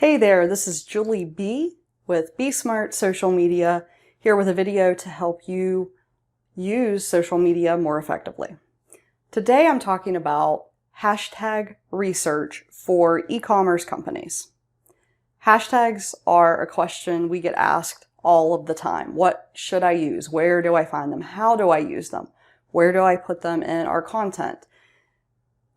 Hey there, this is Julie B with Be Smart Social Media, here with a video to help you use social media more effectively. Today I'm talking about hashtag research for e-commerce companies. Hashtags are a question we get asked all of the time. What should I use? Where do I find them? How do I use them? Where do I put them in our content?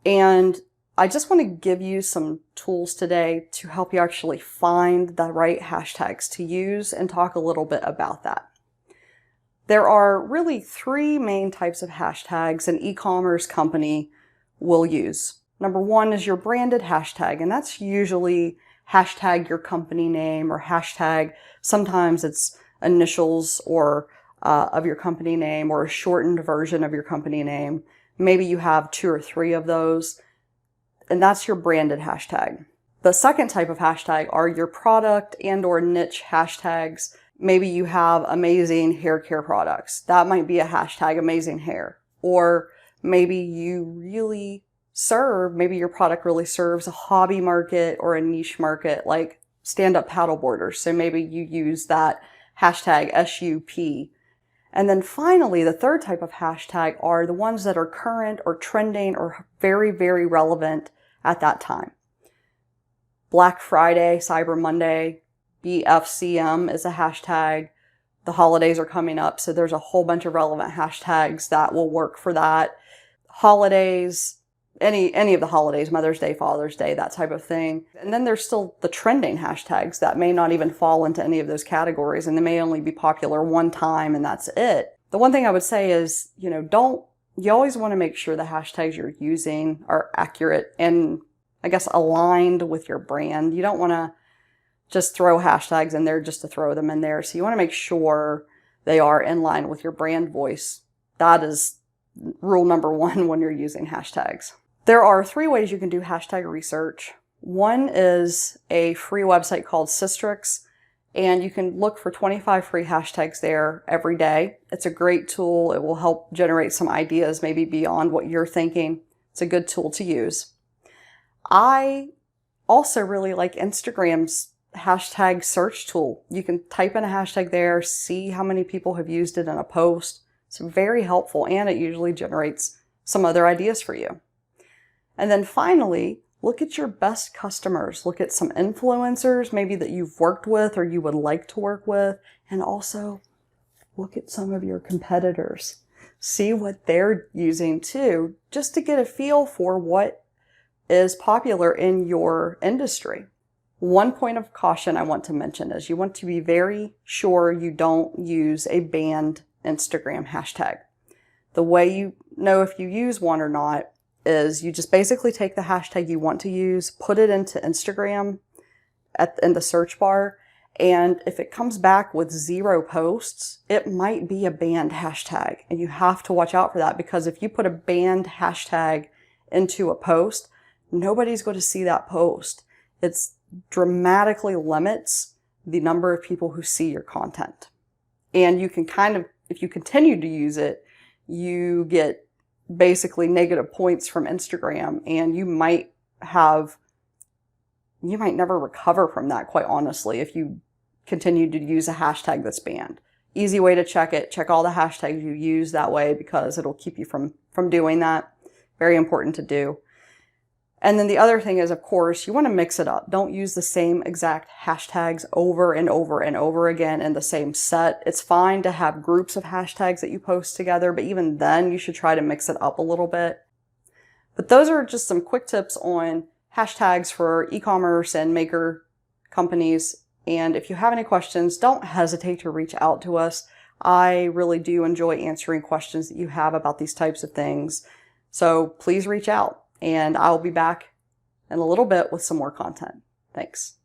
And I just want to give you some tools today to help you actually find the right hashtags to use and talk a little bit about that. There are really three main types of hashtags an e-commerce company will use. Number one is your branded hashtag, and that's usually hashtag your company name or hashtag, sometimes it's initials or of your company name or a shortened version of your company name. Maybe you have 2 or 3 of those. And that's your branded hashtag. The second type of hashtag are your product and or niche hashtags. Maybe you have amazing hair care products. That might be a hashtag amazing hair. Or maybe maybe your product really serves a hobby market or a niche market like stand-up paddleboarders. So maybe you use that hashtag SUP. And then finally, the third type of hashtag are the ones that are current or trending or very, very relevant at that time. Black Friday, Cyber Monday, BFCM is a hashtag. The holidays are coming up, so there's a whole bunch of relevant hashtags that will work for that. Holidays, any of the holidays, Mother's Day, Father's Day, that type of thing. And then there's still the trending hashtags that may not even fall into any of those categories, and they may only be popular one time and that's it. The one thing I would say is, you always want to make sure the hashtags you're using are accurate and, I guess, aligned with your brand. You don't want to just throw hashtags in there just to throw them in there. So you want to make sure they are in line with your brand voice. That is rule number one when you're using hashtags. There are 3 ways you can do hashtag research. One is a free website called Sistrix, and you can look for 25 free hashtags there every day. It's a great tool. It will help generate some ideas maybe beyond what you're thinking. It's a good tool to use. I also really like Instagram's hashtag search tool. You can type in a hashtag there, see how many people have used it in a post. It's very helpful, and it usually generates some other ideas for you. And then finally, look at your best customers. Look at some influencers maybe that you've worked with or you would like to work with. And also look at some of your competitors. See what they're using too, just to get a feel for what is popular in your industry. One point of caution I want to mention is you want to be very sure you don't use a banned Instagram hashtag. The way you know if you use one or not is you just basically take the hashtag you want to use, put it into Instagram in the search bar, and if it comes back with 0 posts, it might be a banned hashtag. And you have to watch out for that, because if you put a banned hashtag into a post, nobody's going to see that post. It dramatically limits the number of people who see your content. And you can if you continue to use it, you get basically negative points from Instagram, and you might never recover from that, quite honestly, if you continue to use a hashtag that's banned. Easy way to check it. Check all the hashtags you use that way, because it'll keep you from doing that. Very important to do. And then the other thing is, of course, you want to mix it up. Don't use the same exact hashtags over and over and over again in the same set. It's fine to have groups of hashtags that you post together, but even then you should try to mix it up a little bit. But those are just some quick tips on hashtags for e-commerce and maker companies. And if you have any questions, don't hesitate to reach out to us. I really do enjoy answering questions that you have about these types of things. So please reach out. And I'll be back in a little bit with some more content. Thanks.